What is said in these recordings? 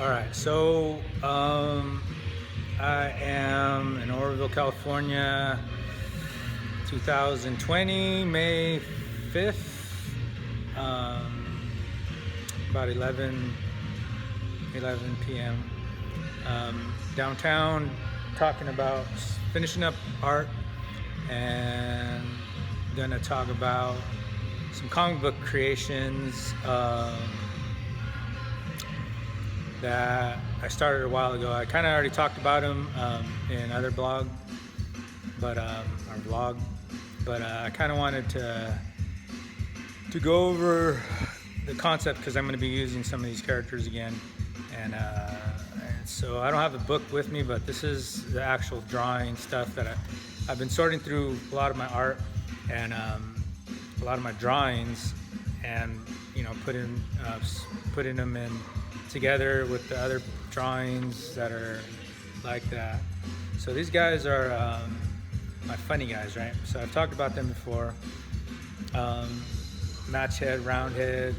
All right, so I am in Oroville, California, 2020, May 5th, about 11 p.m. Downtown, talking about finishing up art and gonna talk about some comic book creations that I started a while ago. I kind of already talked about them in other blog, but our vlog. But I kind of wanted to go over the concept because I'm going to be using some of these characters again, and so I don't have the book with me, but this is the actual drawing stuff that I've been sorting through a lot of my art and a lot of my drawings, and putting them in together with the other drawings that are like that. So these guys are my funny guys, right? So I've talked about them before. Match head, round head,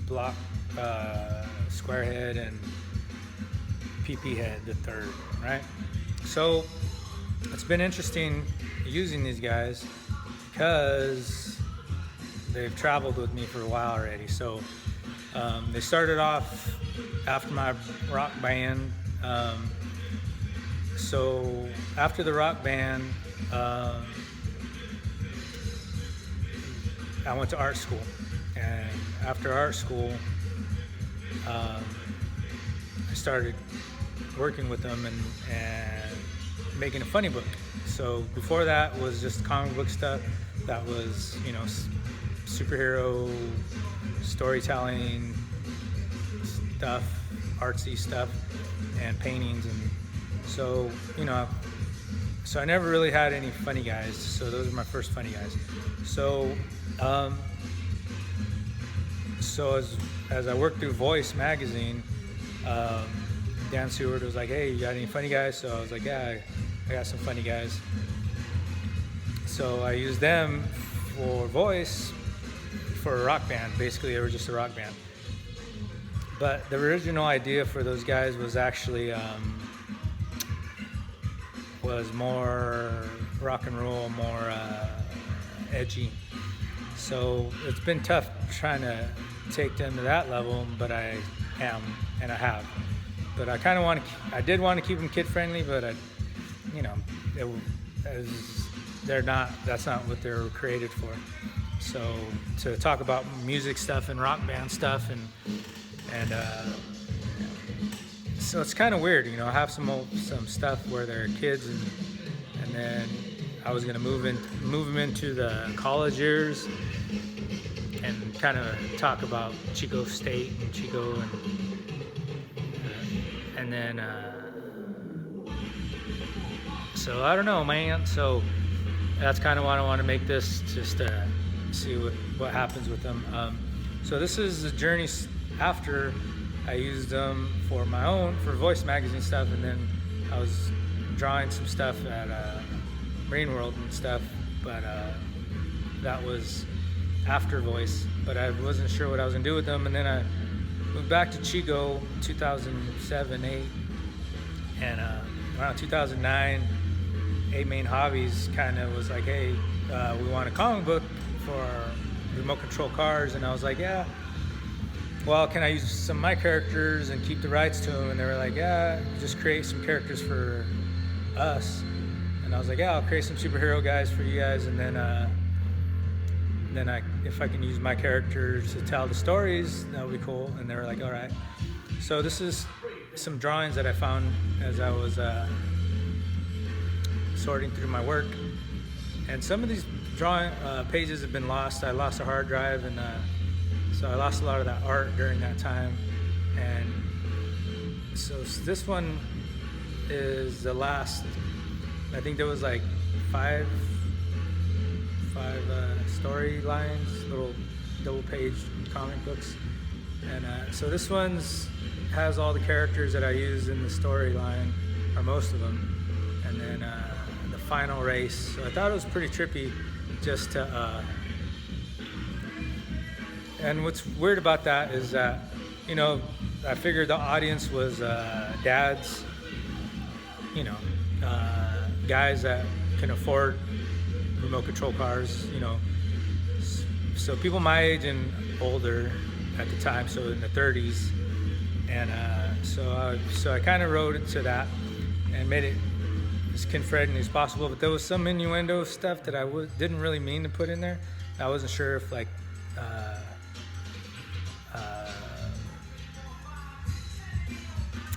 block, square head, and PP head, the third, right? So it's been interesting using these guys because they've traveled with me for a while already. So they started off after my rock band. So after the rock band, I went to art school. And after art school, I started working with them and making a funny book. So before that was just comic book stuff that was, superhero storytelling stuff, artsy stuff, and paintings. And so I never really had any funny guys. So those are my first funny guys. So as I worked through Voice magazine, Dan Seward was like, "Hey, you got any funny guys?" So I was like, "Yeah, I got some funny guys." So I used them for Voice for a rock band. Basically, they were just a rock band. But the original idea for those guys was actually was more rock and roll, more edgy. So it's been tough trying to take them to that level, but I am, and I have. But I kind of I did want to keep them kid friendly, but that's not what they're created for. So to talk about music stuff and rock band stuff and so it's kind of weird, I have some stuff where they're kids, and then I was gonna move them into the college years and kind of talk about Chico State and Chico, and then so I don't know, man. So that's kind of why I want to make this, just to see what happens with them. So this is the journey after I used them for my own, for Voice magazine stuff, and then I was drawing some stuff at Marine World and stuff, but that was after Voice, but I wasn't sure what I was gonna do with them. And then I moved back to Chico 2007, 8, and around 2009, 8 Main Hobbies kind of was like, "Hey, we want a comic book for remote control cars," and I was like, "Yeah, well, can I use some of my characters and keep the rights to them?" And they were like, "Yeah, just create some characters for us." And I was like, "Yeah, I'll create some superhero guys for you guys, and then if I can use my characters to tell the stories, that would be cool." And they were like, "All right." So this is some drawings that I found as I was sorting through my work, and some of these drawing pages have been lost. I lost a hard drive, and so I lost a lot of that art during that time. And so this one is the last. I think there was like five storylines, little double-page comic books, and so this one's has all the characters that I use in the storyline, or most of them, and then the final race. So I thought it was pretty trippy, just to. And what's weird about that is that you know, I figured the audience was dads, you know, guys that can afford remote control cars, you know, so people my age and older at the time, so in the 30s, and so I kind of wrote it to that and made it as kid-friendly as possible. But there was some innuendo stuff that I didn't really mean to put in there. I wasn't sure if like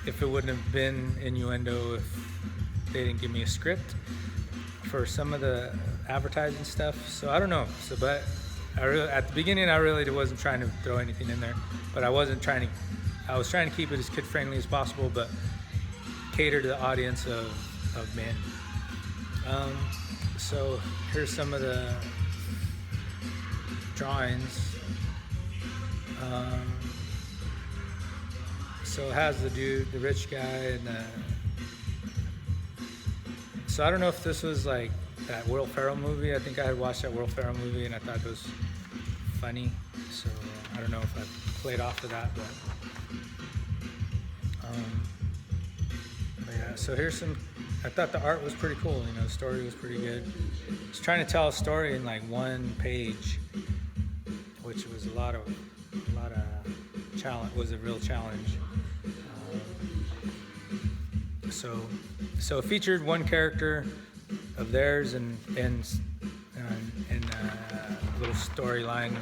if it wouldn't have been innuendo if they didn't give me a script for some of the advertising stuff. So I don't know. So, but at the beginning, I really wasn't trying to throw anything in there. But I was trying to keep it as kid-friendly as possible, but cater to the audience of men. So here's some of the drawings. So it has the dude, the rich guy, and so I don't know if this was like that Will Ferrell movie. I think I had watched that Will Ferrell movie and I thought it was funny. So I don't know if I played off of that, but yeah. So here's some. I thought the art was pretty cool. You know, the story was pretty good. I was trying to tell a story in like one page, which was a lot of challenge. Was a real challenge. So it featured one character of theirs and a little storyline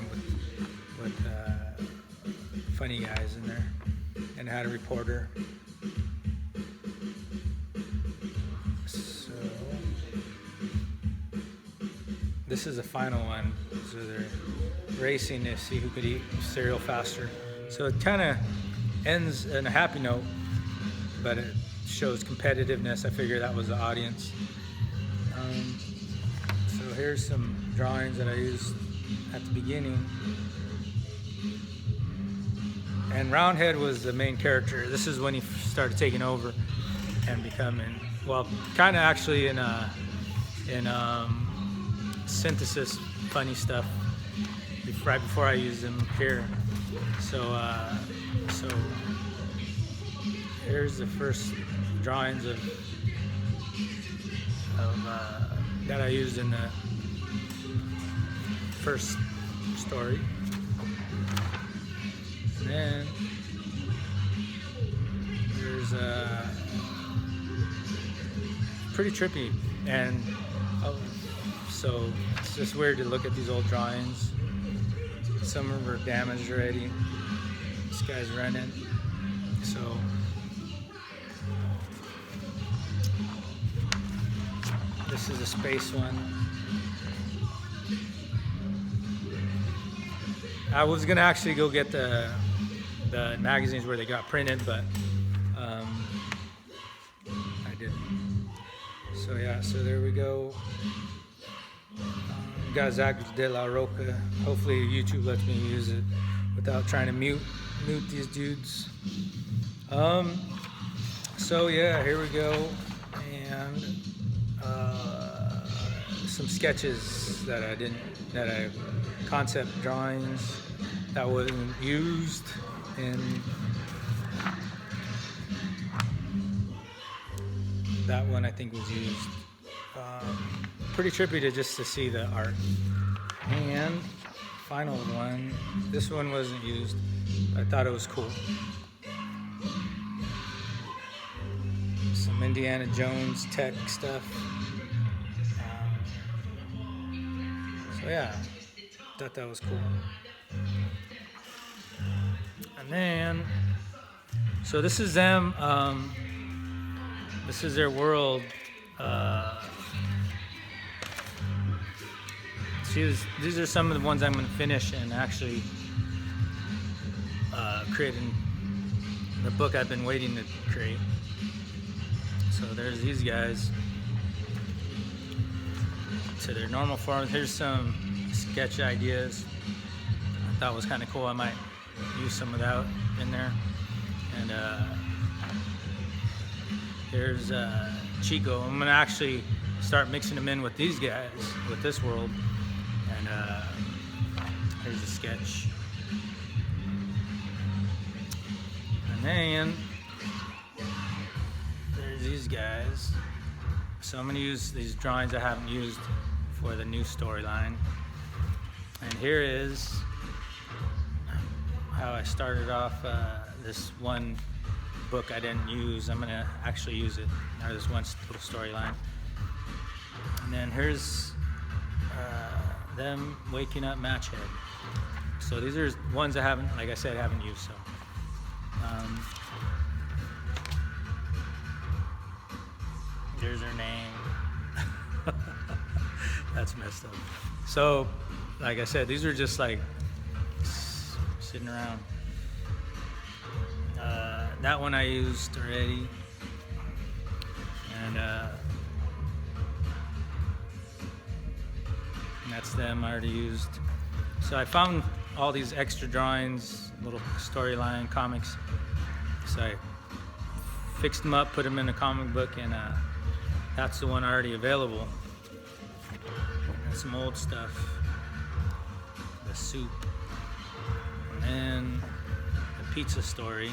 with funny guys in there, and had a reporter. So this is the final one. So they're racing to see who could eat cereal faster. So it kind of ends in a happy note, but it shows competitiveness. I figure that was the audience. So here's some drawings that I used at the beginning. And Roundhead was the main character. This is when he started taking over and becoming, well, kind of actually in synthesis, funny stuff, right before I used him here. So here's the first drawings of that I used in the first story. And then there's pretty trippy, and so it's just weird to look at these old drawings. Some of them are damaged already. This guy's running. So this is a space one. I was gonna actually go get the magazines where they got printed, but I didn't. So yeah, so there we go. We got Zach De La Roca. Hopefully YouTube lets me use it without trying to mute these dudes. So yeah, here we go, and some sketches that I concept drawings that wasn't used in that one. I think was used. Pretty trippy to see the art. And final one, this one wasn't used. I thought it was cool. Some Indiana Jones tech stuff. So yeah, thought that was cool. And then, so this is them. This is their world. These are some of the ones I'm going to finish and actually create in the book I've been waiting to create. So there's these guys to their normal form. Here's some sketch ideas I thought was kind of cool. I might use some of that in there. And here's Chico. I'm going to actually start mixing them in with these guys, with this world. And here's a sketch. then there's these guys. So I'm gonna use these drawings I haven't used for the new storyline. And here is how I started off this one book I didn't use. I'm gonna actually use it, or this one little storyline. And then here's them waking up Matchhead. So these are ones I haven't, like I said, haven't used. So there's her name. That's messed up. So, like I said, these are just like sitting around. That one I used already, and that's them I already used. So I found all these extra drawings, little storyline comics. So I fixed them up, put them in a comic book, and that's the one already available. And some old stuff, the soup, and then the pizza story,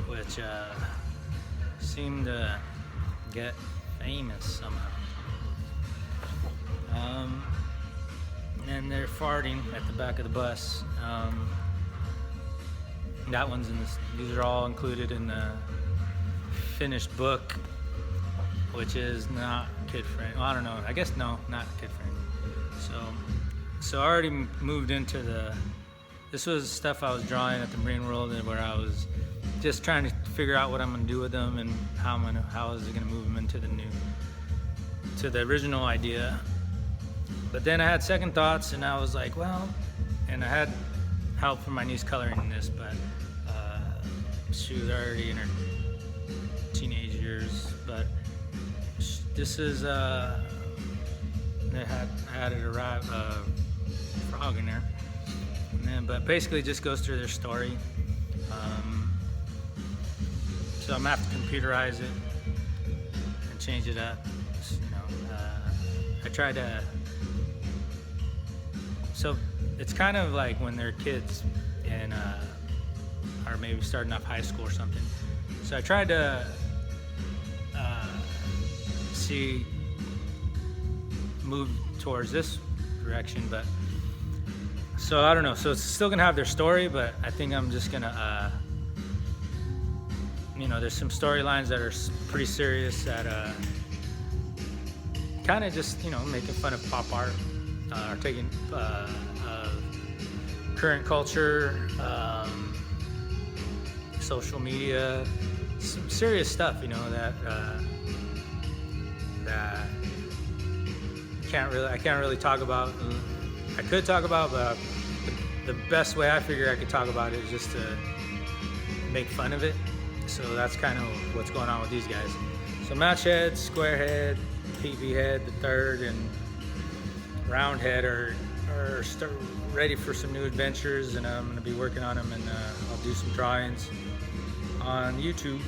which seemed to get famous somehow. And they're farting at the back of the bus. That one's in this. These are all included in the finished book, which is not kid friendly. Well, I don't know. I guess no, not kid friendly. So I already moved into the. This was stuff I was drawing at the Marine World, and where I was just trying to figure out what I'm gonna do with them and how is it gonna move them into the original idea. But then I had second thoughts, and I was like, well, and I had help from my niece coloring in this, but she was already in her teenage years. But this is I added a frog in there, and then, but basically just goes through their story. So I'm gonna have to computerize it and change it up. I tried to. So it's kind of like when they're kids and or maybe starting off high school or something. So I tried to move towards this direction, but so I don't know. So it's still gonna have their story, but I think I'm just gonna there's some storylines that are pretty serious that kind of just making fun of pop art. Or taking current culture, social media, some serious stuff, that I can't really talk about. I could talk about, but the best way I figure I could talk about it is just to make fun of it. So that's kind of what's going on with these guys. So Matchhead, Squarehead, PV Head, the third, and Roundhead are ready for some new adventures, and I'm going to be working on them, and I'll do some drawings on YouTube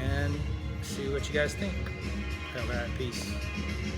and see what you guys think. All right, peace.